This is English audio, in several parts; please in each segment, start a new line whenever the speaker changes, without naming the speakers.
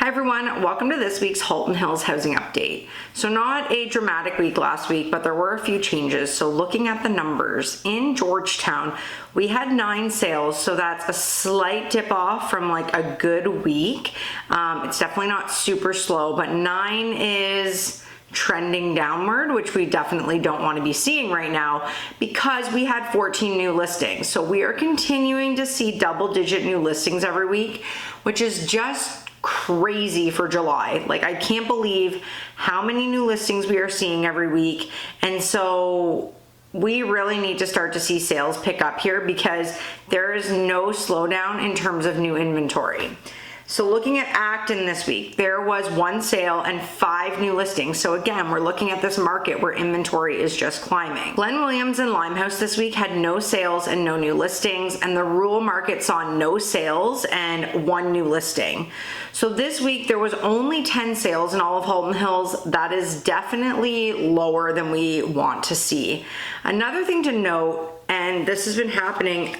Hi everyone, welcome to this week's Halton Hills housing update. So not a dramatic week last week, but there were a few changes. So looking at the numbers, in Georgetown, we had 9 sales, so that's a slight dip off from like a good week. It's definitely not super slow, but 9 is trending downward, which we definitely don't want to be seeing right now because we had 14 new listings. So we are continuing to see double-digit new listings every week, which is just crazy for July. Like, I can't believe how many new listings we are seeing every week. And so we really need to start to see sales pick up here because there is no slowdown in terms of new inventory. So looking at Acton this week, there was 1 sale and 5 new listings. So again, we're looking at this market where inventory is just climbing. Glen Williams and Limehouse this week had no sales and no new listings, and the rural market saw no sales and 1 new listing. So this week there was only 10 sales in all of Halton Hills. That is definitely lower than we want to see. Another thing to note, and this has been happening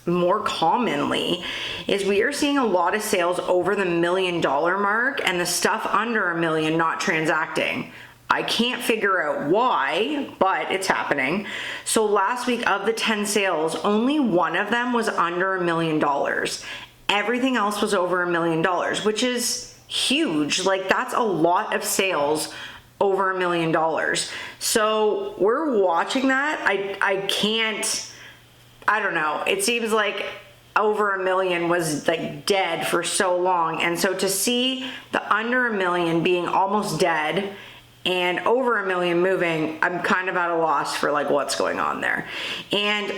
more commonly, is we are seeing a lot of sales over the $1 million mark and the stuff under $1 million not transacting. I can't figure out why, but it's happening. So last week, of the 10 sales, only 1 of them was under $1 million. Everything else was over $1 million, which is huge. Like, that's a lot of sales over $1 million. So we're watching that. I don't know. It seems like over $1 million was like dead for so long. And so to see the under $1 million being almost dead and over $1 million moving, I'm kind of at a loss for like what's going on there. And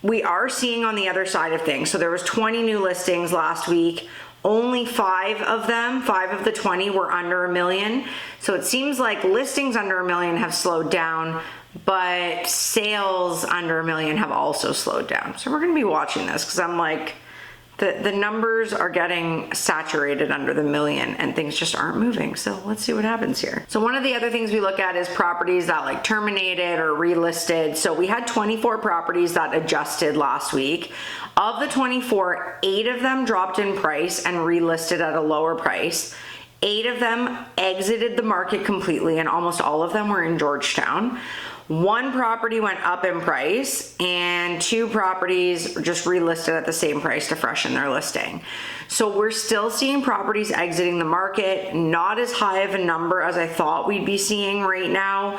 we are seeing on the other side of things. So there was 20 new listings last week. Only 5 of them, 5 of the 20 were under $1 million. So it seems like listings under $1 million have slowed down, but sales under $1 million have also slowed down. So we're going to be watching this because I'm like, the numbers are getting saturated under the $1 million and things just aren't moving. So let's see what happens here. So one of the other things we look at is properties that like terminated or relisted. So we had 24 properties that adjusted last week. Of the 24, 8 of them dropped in price and relisted at a lower price. 8 of them exited the market completely, and almost all of them were in Georgetown. 1 property went up in price, and 2 properties just relisted at the same price to freshen their listing. So we're still seeing properties exiting the market, not as high of a number as I thought we'd be seeing right now,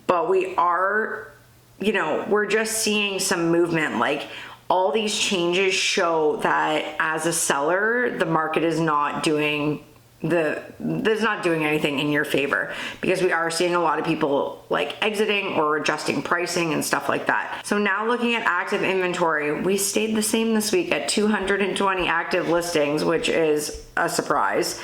but we are, we're just seeing some movement. Like, all these changes show that as a seller, the market is not doing anything in your favor, because we are seeing a lot of people like exiting or adjusting pricing and stuff like that. So now looking at active inventory, we stayed the same this week at 220 active listings, which is a surprise,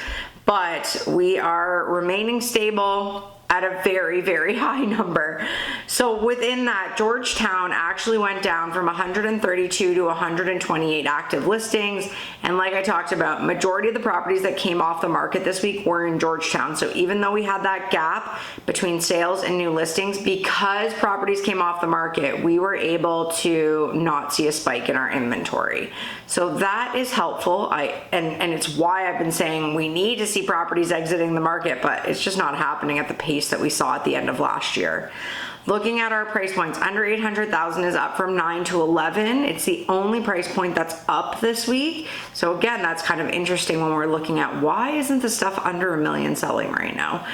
but we are remaining stable at a very, very high number. So within that, Georgetown actually went down from 132 to 128 active listings. And like I talked about, majority of the properties that came off the market this week were in Georgetown. So even though we had that gap between sales and new listings, because properties came off the market, we were able to not see a spike in our inventory. So that is helpful. And it's why I've been saying we need to see properties exiting the market, but it's just not happening at the pace that we saw at the end of last year. Looking at our price points, under 800,000 is up from 9 to 11. It's the only price point that's up this week. So again, that's kind of interesting when we're looking at why isn't the stuff under $1 million selling right now.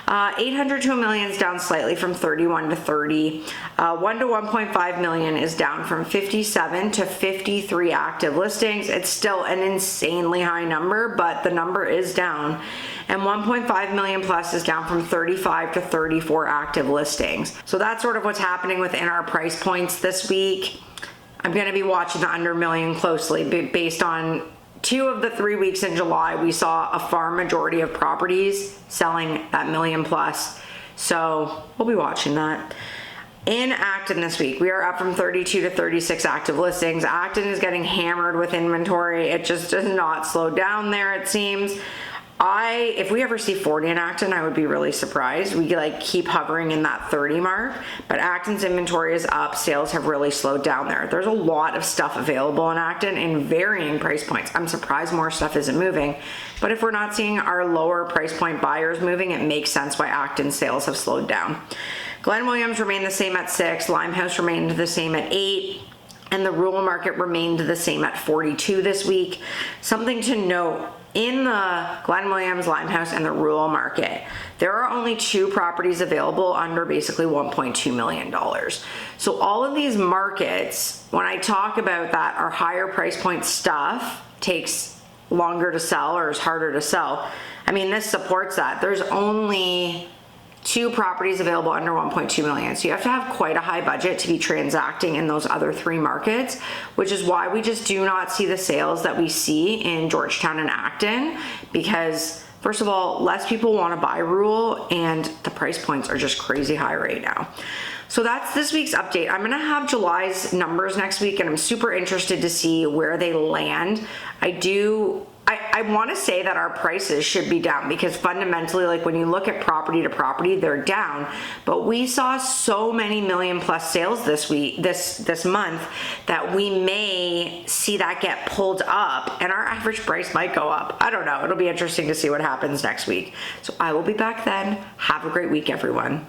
800 to $1 million is down slightly from 31 to 30. 1 to 1.5 million is down from 57 to 53 active listings. It's still an insanely high number, but the number is down. And 1.5 million plus is down from 35 to 34 active listings. So that's sort of what's happening within our price points this week. I'm going to be watching the under $1 million closely based on 2 of the 3 weeks in July. We saw a far majority of properties selling that $1 million plus. So we'll be watching that. In Acton this week, we are up from 32 to 36 active listings. Acton is getting hammered with inventory. It just does not slow down there, it seems. If we ever see 40 in Acton, I would be really surprised. We like keep hovering in that 30 mark, but Acton's inventory is up. Sales have really slowed down there. There's a lot of stuff available in Acton in varying price points. I'm surprised more stuff isn't moving, but if we're not seeing our lower price point buyers moving, it makes sense why Acton sales have slowed down. Glen Williams remained the same at 6, Limehouse remained the same at 8, and the rural market remained the same at 42 this week. Something to note, in the Glen Williams, Limehouse, and the rural market, there are only 2 properties available under basically $1.2 million. So all of these markets, when I talk about that, our higher price point stuff takes longer to sell or is harder to sell. I mean, this supports that. There's only 2 properties available under 1.2 million. So you have to have quite a high budget to be transacting in those other 3 markets, which is why we just do not see the sales that we see in Georgetown and Acton, because first of all, less people want to buy rural and the price points are just crazy high right now. So that's this week's update. I'm gonna have July's numbers next week and I'm super interested to see where they land. I want to say that our prices should be down because fundamentally, like when you look at property to property, they're down. But we saw so many million plus sales this week, this month, that we may see that get pulled up and our average price might go up. I don't know. It'll be interesting to see what happens next week. So I will be back then. Have a great week, everyone.